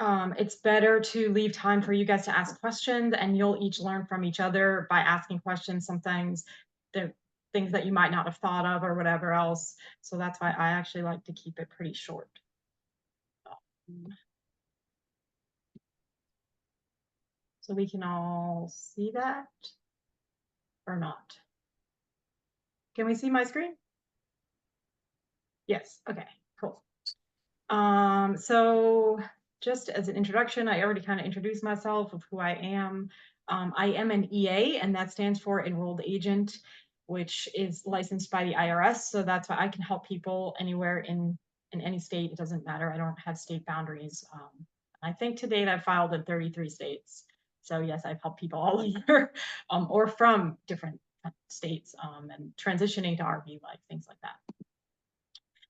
It's better to leave time for you guys to ask questions, and you'll each learn from each other by asking questions. Sometimes the things that you might not have thought of or whatever else. So that's why I actually like to keep it pretty short. So we can all see that or not. Can we see my screen? Yes. Okay, cool. So just as an introduction, I already kind of introduced myself of who I am. I am an EA, and that stands for Enrolled Agent, which is licensed by the IRS. So that's why I can help people anywhere in any state. It doesn't matter. I don't have state boundaries. I think to date I've filed in 33 states. So yes, I've helped people all over, or from different states, and transitioning to RV life, things like that.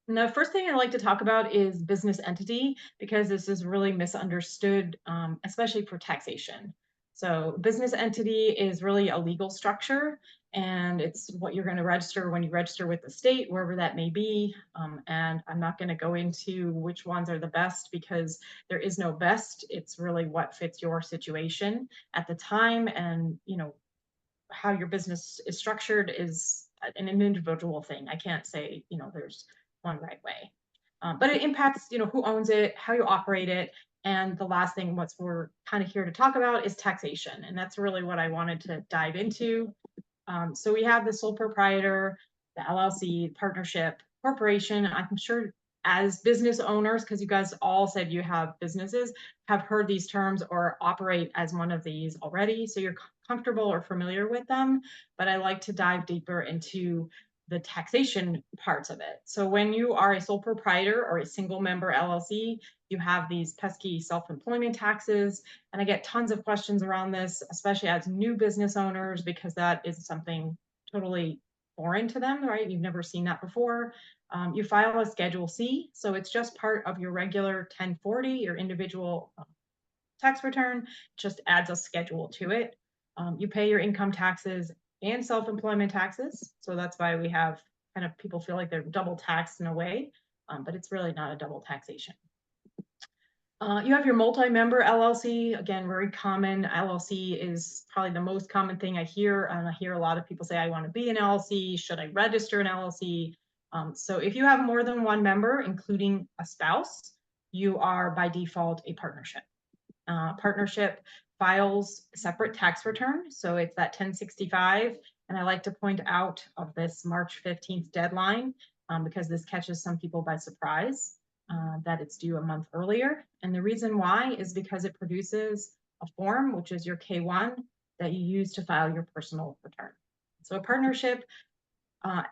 And the first thing I like to talk about is business entity because this is really misunderstood, especially for taxation. So, business entity is really a legal structure, and it's what you're going to register when you register with the state, wherever that may be. And I'm not going to go into which ones are the best because there is no best. It's really what fits your situation at the time, and how your business is structured is an individual thing. I can't say there's one right way. But it impacts, who owns it, how you operate it, and the last thing, what we're kind of here to talk about, is taxation, and that's really what I wanted to dive into. So we have the sole proprietor, the LLC, partnership, corporation. I'm sure as business owners, because you guys all said you have businesses, have heard these terms or operate as one of these already. So you're comfortable or familiar with them. But I like to dive deeper into the taxation parts of it. So when you are a sole proprietor or a single member LLC, you have these pesky self-employment taxes. And I get tons of questions around this, especially as new business owners, because that is something totally foreign to them, right? You've never seen that before. You file a Schedule C, so it's just part of your regular 1040, your individual tax return, just adds a schedule to it. You pay your income taxes and self-employment taxes, so that's why we have kind of people feel like they're double taxed in a way, but it's really not a double taxation. You have your multi-member LLC. Again, very common. LLC is probably the most common thing I hear. And I hear a lot of people say, I want to be an LLC. Should I register an LLC? So if you have more than one member, including a spouse, you are by default a partnership. Partnership files separate tax return. So it's that 1065. And I like to point out of this March 15th deadline because this catches some people by surprise that it's due a month earlier. And the reason why is because it produces a form, which is your K1, that you use to file your personal return. So a partnership,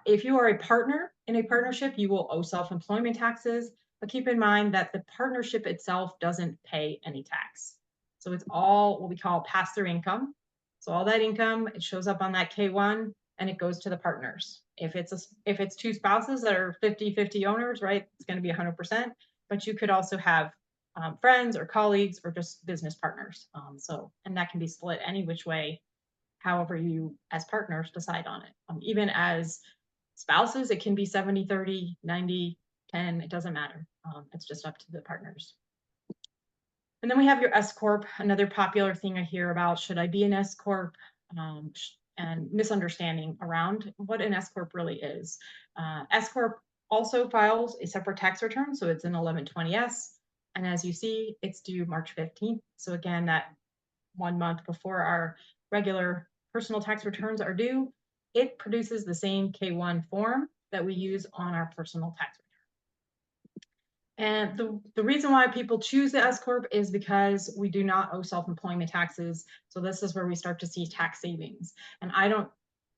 if you are a partner in a partnership, you will owe self-employment taxes, but keep in mind that the partnership itself doesn't pay any tax. So it's all what we call pass-through income. So all that income, it shows up on that K1 and it goes to the partners. If it's two spouses that are 50-50 owners, right, it's going to be 100%, but you could also have friends or colleagues or just business partners. And that can be split any which way, however you as partners decide on it. Even as spouses, it can be 70-30, 90-10, it doesn't matter. It's just up to the partners. And then we have your S Corp, another popular thing I hear about. Should I be an S Corp? And misunderstanding around what an S Corp really is. S Corp also files a separate tax return, so it's an 1120S. And as you see, it's due March 15th. So again, that 1 month before our regular personal tax returns are due, it produces the same K1 form that we use on our personal tax return. And the reason why people choose the S Corp is because we do not owe self-employment taxes. So this is where we start to see tax savings. And I don't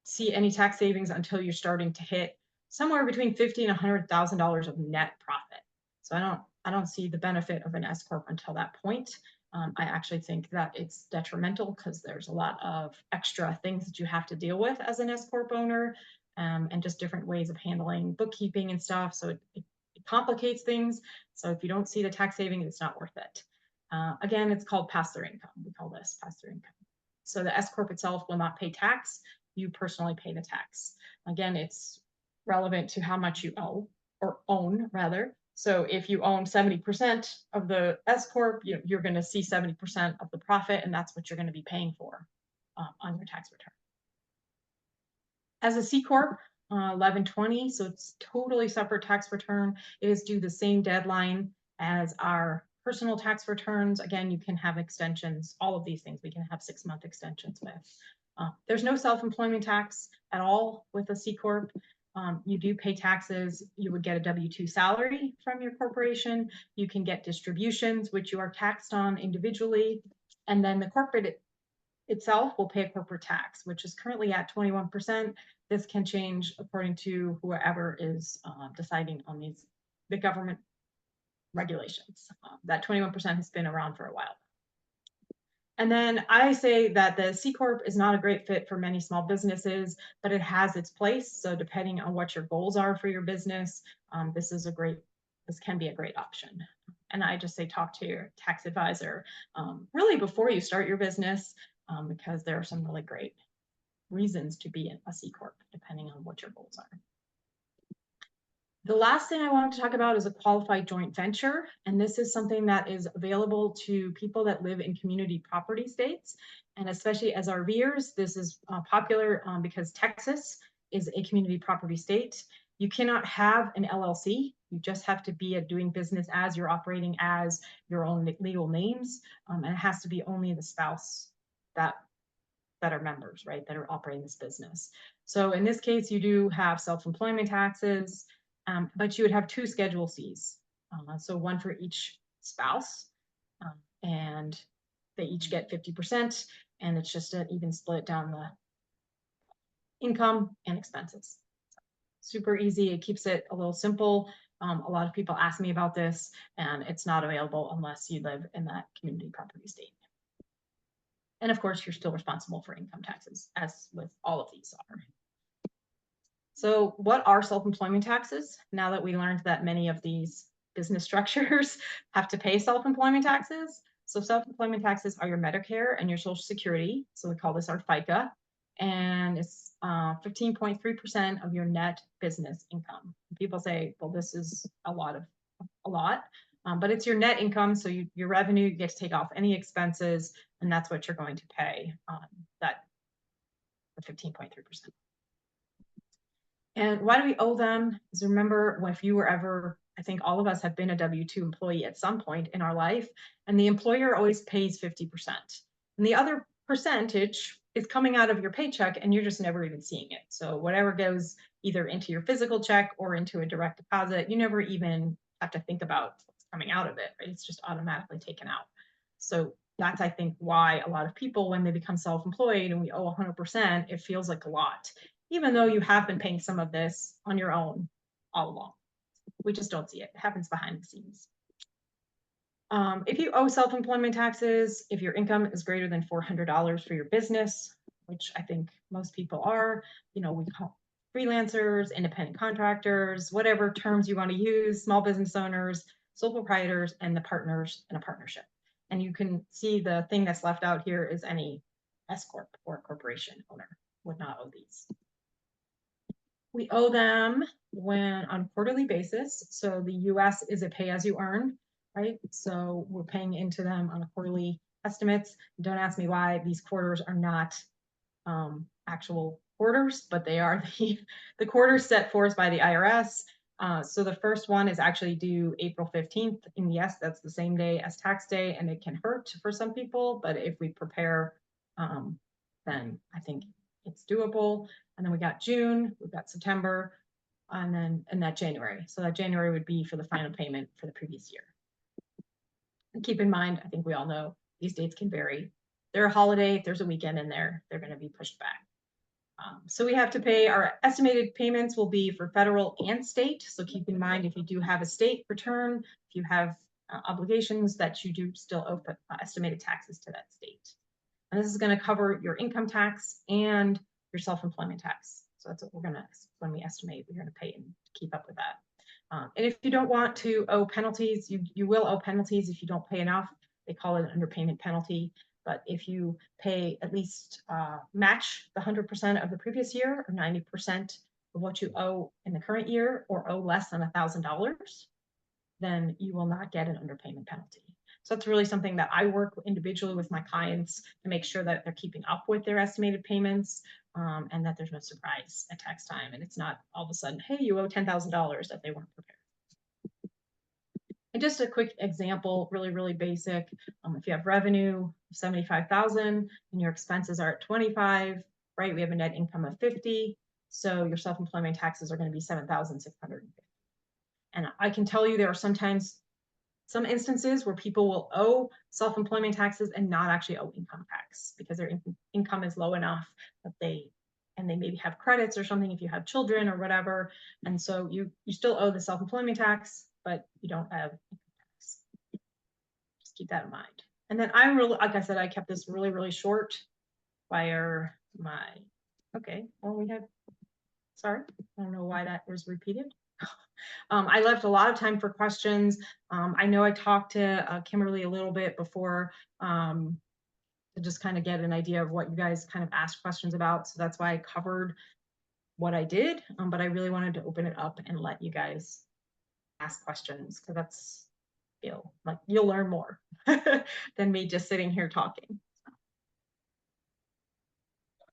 see any tax savings until you're starting to hit somewhere between $50,000 and $100,000 of net profit. So I don't see the benefit of an S Corp until that point. I actually think that it's detrimental because there's a lot of extra things that you have to deal with as an S Corp owner, and just different ways of handling bookkeeping and stuff. So it complicates things. So if you don't see the tax savings, it's not worth it. Again, it's called pass-through income. We call this pass-through income. So the S Corp itself will not pay tax. You personally pay the tax. Again, it's relevant to how much you owe or own rather. So if you own 70% of the S Corp, you're going to see 70% of the profit, and that's what you're going to be paying for on your tax return. As a C Corp, 1120, so it's totally separate tax return. It is due the same deadline as our personal tax returns. Again, you can have extensions, all of these things we can have 6-month extensions with. There's no self-employment tax at all with a C Corp. You do pay taxes. You would get a W-2 salary from your corporation. You can get distributions, which you are taxed on individually. And then the corporate itself will pay a corporate tax, which is currently at 21%. This can change according to whoever is deciding on the government regulations. That 21% has been around for a while. And then I say that the C Corp is not a great fit for many small businesses, but it has its place. So depending on what your goals are for your business, this can be a great option. And I just say talk to your tax advisor really before you start your business, because there are some really great reasons to be a C Corp, depending on what your goals are. The last thing I wanted to talk about is a qualified joint venture. And this is something that is available to people that live in community property states. And especially as RVers, this is popular because Texas is a community property state. You cannot have an LLC. You just have to be doing business as you're operating as your own legal names. And it has to be only the spouse that are members, right, that are operating this business. So in this case, you do have self-employment taxes, but you would have 2 Schedule Cs. So one for each spouse, and they each get 50%, and it's just an even split down the income and expenses. Super easy. It keeps it a little simple. A lot of people ask me about this, and it's not available unless you live in that community property state. And of course, you're still responsible for income taxes, as with all of these are. So what are self-employment taxes? Now that we learned that many of these business structures have to pay self-employment taxes. So self-employment taxes are your Medicare and your Social Security. So we call this our FICA. And it's 15.3% of your net business income. People say, well, this is a lot, but it's your net income. So your revenue, you get to take off any expenses, and that's what you're going to pay the 15.3%. And why do we owe them? Is remember, if you were ever, I think all of us have been a W-2 employee at some point in our life, and the employer always pays 50%. And the other percentage is coming out of your paycheck, and you're just never even seeing it. So whatever goes either into your physical check or into a direct deposit, you never even have to think about what's coming out of it, right? It's just automatically taken out. So that's, I think, why a lot of people, when they become self-employed and we owe 100%, it feels like a lot, even though you have been paying some of this on your own all along. We just don't see it. It happens behind the scenes. If you owe self-employment taxes, if your income is greater than $400 for your business, which I think most people are, we call freelancers, independent contractors, whatever terms you want to use, small business owners, sole proprietors, and the partners in a partnership. And you can see the thing that's left out here is any S Corp or corporation owner would not owe these. We owe them on a quarterly basis. So the US is a pay as you earn, right? So we're paying into them on a quarterly estimates. Don't ask me why these quarters are not actual quarters, but they are the quarters set for us by the IRS. So the first one is actually due April 15th. And yes, that's the same day as tax day, and it can hurt for some people, but if we prepare, then I think it's doable. And then we got June, we've got September, and that January. So that January would be for the final payment for the previous year. And keep in mind, I think we all know these dates can vary. They're a holiday, if there's a weekend in there, they're going to be pushed back. So we have to pay, our estimated payments will be for federal and state. So keep in mind, if you do have a state return, if you have obligations, that you do still owe estimated taxes to that state. And this is going to cover your income tax and your self-employment tax. So that's what we're going to, when we estimate, we're going to pay and keep up with that. And if you don't want to owe penalties, you will owe penalties if you don't pay enough. They call it an underpayment penalty. But if you pay at least match the 100% of the previous year or 90% of what you owe in the current year, or owe less than $1,000, then you will not get an underpayment penalty. So that's really something that I work individually with my clients to make sure that they're keeping up with their estimated payments, and that there's no surprise at tax time. And it's not all of a sudden, hey, you owe $10,000 that they weren't prepared. And just a quick example, really, really basic. If you have revenue 75,000 and your expenses are at 25, right? We have a net income of 50. So your self-employment taxes are going to be 7,650. And I can tell you there are sometimes some instances where people will owe self-employment taxes and not actually owe income tax because their income is low enough that they maybe have credits or something if you have children or whatever. And so you still owe the self-employment tax, but you don't have income tax. Just keep that in mind. And then I'm really, like I said, I kept this really, really short. Fire my, okay, well, we have, sorry, I don't know why that was repeated. I left a lot of time for questions. I know I talked to Kimberly a little bit before to just kind of get an idea of what you guys kind of asked questions about. So that's why I covered what I did. But I really wanted to open it up and let you guys ask questions because that's, like you'll learn more than me just sitting here talking.